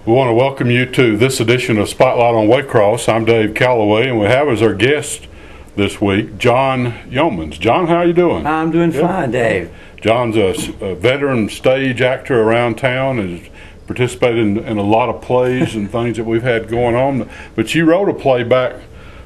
We want to welcome you to this edition of Spotlight on Waycross. I'm Dave Calloway, and we have as our guest this week John Yeomans. John, how are you doing? I'm doing fine, Dave. John's a veteran stage actor around town and has participated in a lot of plays and things that we've had going on. But you wrote a play back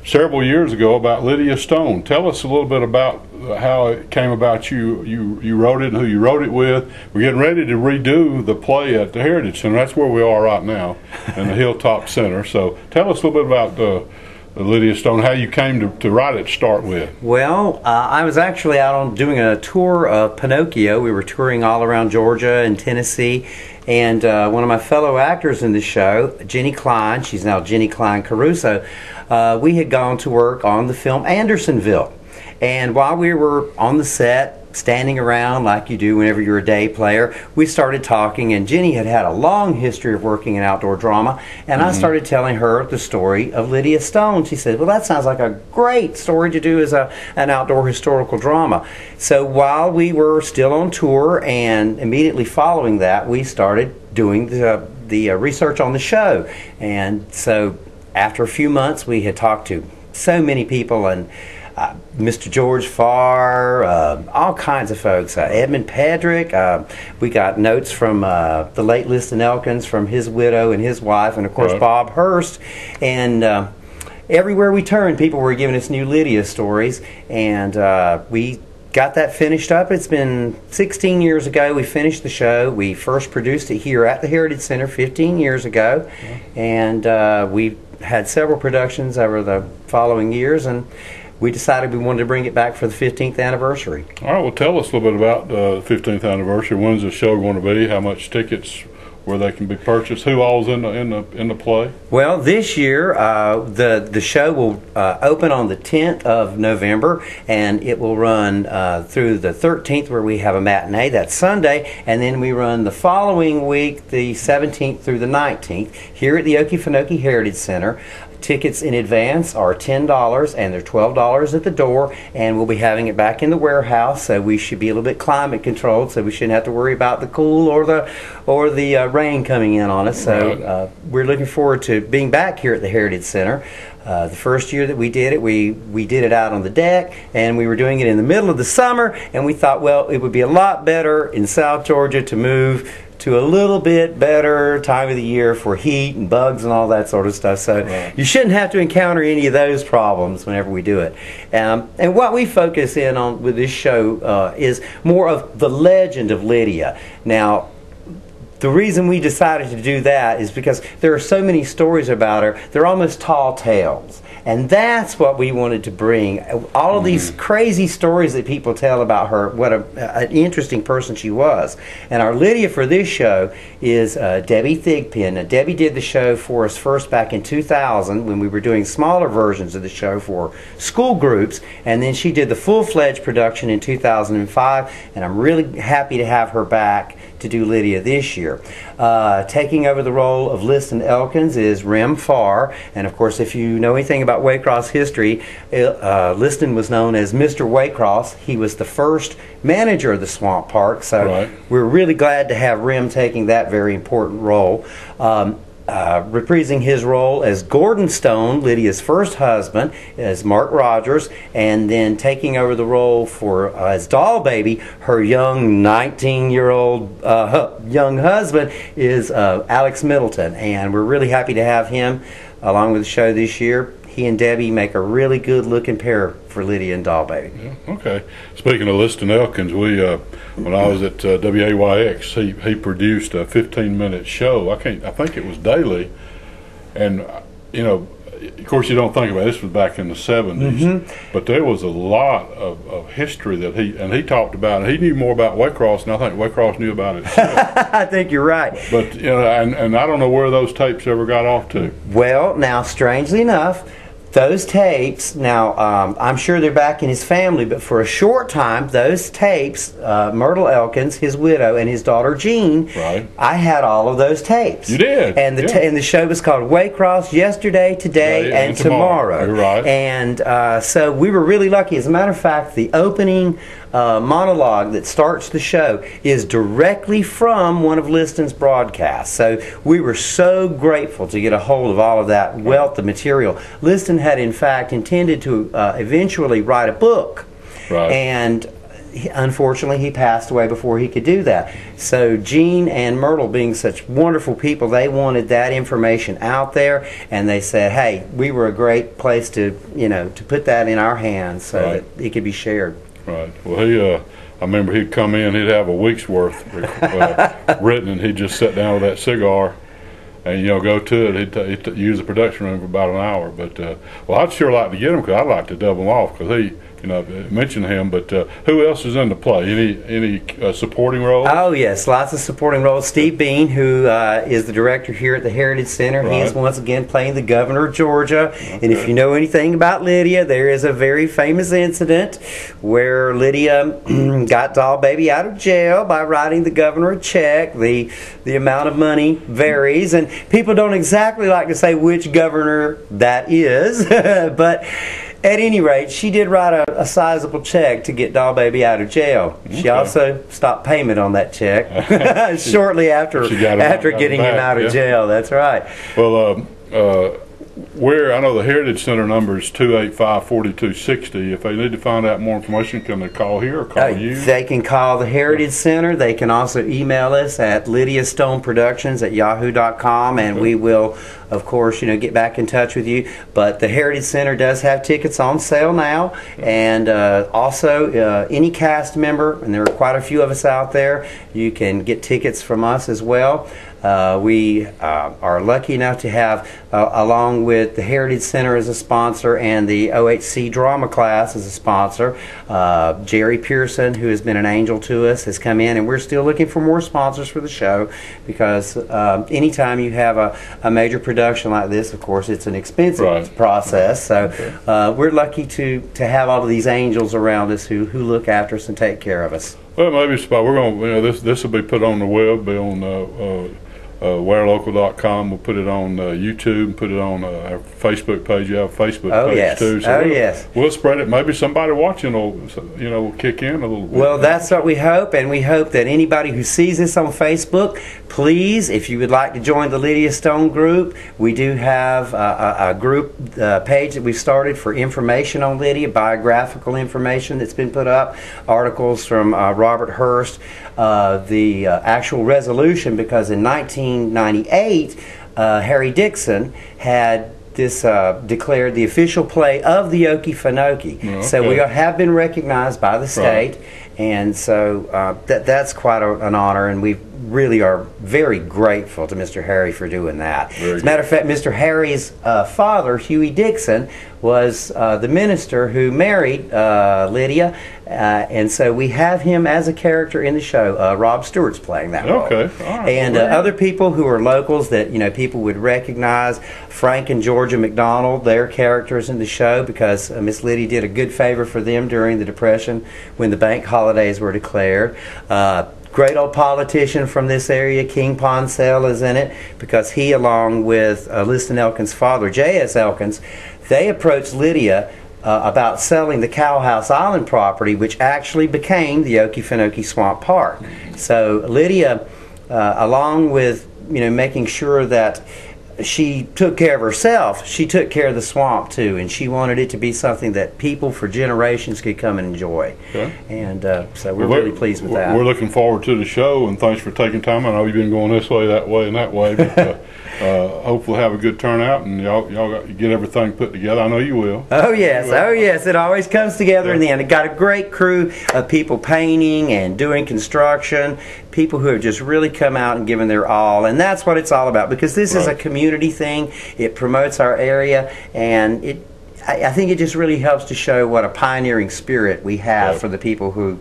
several years ago about Lydia Stone. Tell us a little bit about how it came about. You wrote it and who you wrote it with. We're getting ready to redo the play at the Heritage Center. That's where we are right now, in the Hilltop Center. So tell us a little bit about Lydia Stone, how you came to write it to start with. Well, I was actually out on doing a tour of Pinocchio. We were touring all around Georgia and Tennessee, and one of my fellow actors in the show, Jenny Klein, she's now Jenny Klein Caruso, we had gone to work on the film Andersonville. And while we were on the set, standing around like you do whenever you're a day player, we started talking, and Jenny had had a long history of working in outdoor drama, and I started telling her the story of Lydia Stone. She said, well, that sounds like a great story to do as an outdoor historical drama. So while we were still on tour and immediately following that, we started doing the research on the show. And so after a few months, we had talked to so many people, and Mr. George Farr, all kinds of folks, Edmund Pedrick. We got notes from the late Liston Elkins, from his widow and his wife, and of course Bob Hurst. And everywhere we turned, people were giving us new Lydia stories, and we got that finished up. It's been 16 years ago we finished the show. We first produced it here at the Heritage Center 15 years ago, and we had several productions over the following years, and we decided we wanted to bring it back for the 15th anniversary. All right, well, tell us a little bit about the 15th anniversary. When's the show going to be? How much tickets, where they can be purchased? Who all's in the play? Well, this year the show will open on the 10th of November, and it will run through the 13th, where we have a matinee. That's Sunday, and then we run the following week, the 17th through the 19th, here at the Okefenokee Heritage Center. Tickets in advance are $10, and they're $12 at the door, and we'll be having it back in the warehouse, so we should be a little bit climate controlled, so we shouldn't have to worry about the cool or the rain coming in on us. So we're looking forward to being back here at the Heritage Center. The first year that we did it, we did it out on the deck, and we were doing it in the middle of the summer, and we thought, well, it would be a lot better in South Georgia to move to a little bit better time of the year for heat and bugs and all that sort of stuff. So you shouldn't have to encounter any of those problems whenever we do it. And what we focus in on with this show is more of the legend of Lydia. Now, the reason we decided to do that is because there are so many stories about her. They're almost tall tales. And that's what we wanted to bring. All of these crazy stories that people tell about her, what an interesting person she was. And our Lydia for this show is Debbie Thigpen. Now, Debbie did the show for us first back in 2000 when we were doing smaller versions of the show for school groups. And then she did the full-fledged production in 2005. And I'm really happy to have her back to do Lydia this year. Taking over the role of Liston Elkins is Rem Farr, and of course, if you know anything about Waycross history, Liston was known as Mr. Waycross. He was the first manager of the swamp park, so we're really glad to have Rem taking that very important role. Reprising his role as Gordon Stone, Lydia's first husband, as Mark Rogers, and then taking over the role for as doll baby, her young 19-year-old young husband is Alex Middleton, and we're really happy to have him along with the show this year. He and Debbie make a really good-looking pair for Lydia and doll baby. Yeah, okay. Speaking of Liston Elkins, when I was at WAYX, he produced a 15-minute show. I think it was daily, and you know, of course, you don't think about it. This was back in the 70s, but there was a lot of history that he talked about. He knew more about Waycross, and I think Waycross knew about it. I think you're right. But you know, and I don't know where those tapes ever got off to. Well, now, strangely enough, those tapes, now I'm sure they're back in his family, but for a short time, those tapes, Myrtle Elkins, his widow, and his daughter Jean, I had all of those tapes. You did? And and the show was called Waycross, Yesterday, Today, and Tomorrow. You're right. And so we were really lucky. As a matter of fact, the opening monologue that starts the show is directly from one of Liston's broadcasts. So we were so grateful to get a hold of all of that wealth of material. Liston had in fact intended to eventually write a book. Right. And unfortunately, he passed away before he could do that. So Gene and Myrtle, being such wonderful people, they wanted that information out there, and they said, "Hey, we were a great place to, to put that in our hands so Right. that it could be shared." Right. Well, I remember he'd come in, he'd have a week's worth written, and he'd just sit down with that cigar and go to it. He'd use the production room for about an hour. But well, I'd sure like to get him, because I'd like to double him off, because he. Mention him, but who else is in the play? Any supporting roles? Oh yes, lots of supporting roles. Steve Bean, who is the director here at the Heritage Center, Right. he is once again playing the governor of Georgia. Okay. And if you know anything about Lydia, there is a very famous incident where Lydia got doll baby out of jail by writing the governor a check. The amount of money varies, and people don't exactly like to say which governor that is, but at any rate, she did write a sizable check to get doll baby out of jail. She also stopped payment on that check shortly after getting him out of jail. That's right. Well, I know the Heritage Center number is 285-4260. If they need to find out more information, can they call here or call you? They can call the Heritage Center. They can also email us at lydiastoneproductions@yahoo.com, and we will, of course, get back in touch with you. But the Heritage Center does have tickets on sale now, and also any cast member, and there are quite a few of us out there, you can get tickets from us as well. We are lucky enough to have, along with the Heritage Center as a sponsor and the OHC drama class as a sponsor, Jerry Pearson, who has been an angel to us, has come in, and we're still looking for more sponsors for the show, because anytime you have a major production like this, of course, it's an expensive process. So we're lucky to have all of these angels around us who look after us and take care of us. Well, maybe we're going to, this will be put on the web, be on wearlocal.com. We'll put it on YouTube and put it on our Facebook page. You have a Facebook page too. So we'll spread it. Maybe somebody watching will kick in a little bit. Well, that's what we hope, and we hope that anybody who sees this on Facebook, please, if you would like to join the Lydia Stone group, we do have a group page that we've started for information on Lydia, biographical information that's been put up, articles from Robert Hurst, the actual resolution, because in 1998, Harry Dixon had this declared the official play of the Okefenokee. Okay. So we have been recognized by the state, and so that's quite an honor, and we really are very grateful to Mr. Harry for doing that. As a matter of fact, Mr. Harry's father, Huey Dixon, was the minister who married Lydia, and so we have him as a character in the show. Rob Stewart's playing that role. Okay. All right. And other people who are locals that people would recognize, Frank and Georgia McDonald, their characters in the show, because Miss Lydia did a good favor for them during the Depression when the bank holidays were declared. Great old politician from this area, King Ponsell, is in it, because he, along with Liston Elkins' father, J.S. Elkins, they approached Lydia about selling the Cowhouse Island property, which actually became the Okefenokee Swamp Park. So Lydia, along with making sure that she took care of herself, she took care of the swamp too, and she wanted it to be something that people for generations could come and enjoy. Okay. And so we're really pleased with that. We're looking forward to the show, and thanks for taking time. I know you've been going this way, that way, and that way, but hopefully have a good turnout, and y'all get everything put together. I know you will. Oh yes, it always comes together in the end. It got a great crew of people painting and doing construction, people who have just really come out and given their all, and that's what it's all about, because this is a community thing. It promotes our area, and I think it just really helps to show what a pioneering spirit we have for the people who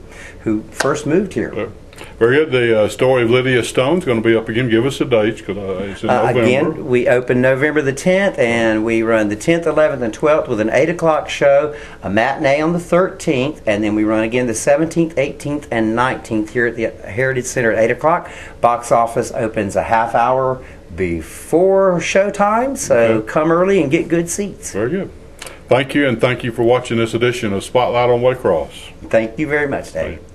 first moved here. Very good. The story of Lydia Stone is going to be up again. Give us the dates, because it's in November. Again, we open November the 10th, and we run the 10th, 11th, and 12th with an 8 o'clock show, a matinee on the 13th, and then we run again the 17th, 18th, and 19th here at the Heritage Center at 8 o'clock. Box office opens a half hour before showtime, so come early and get good seats. Very good. Thank you, and thank you for watching this edition of Spotlight on Waycross. Thank you very much, Dave.